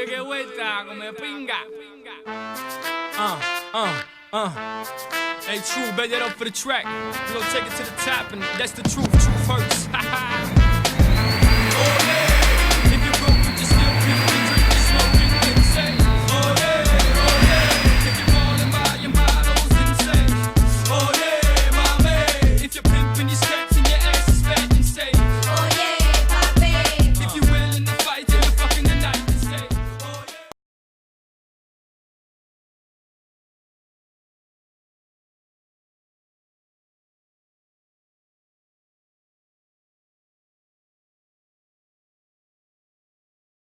que vuelta, come pinga. Hey, true, bet that up for the track. We gon' take it to the top, and that's the truth. Truth hurts.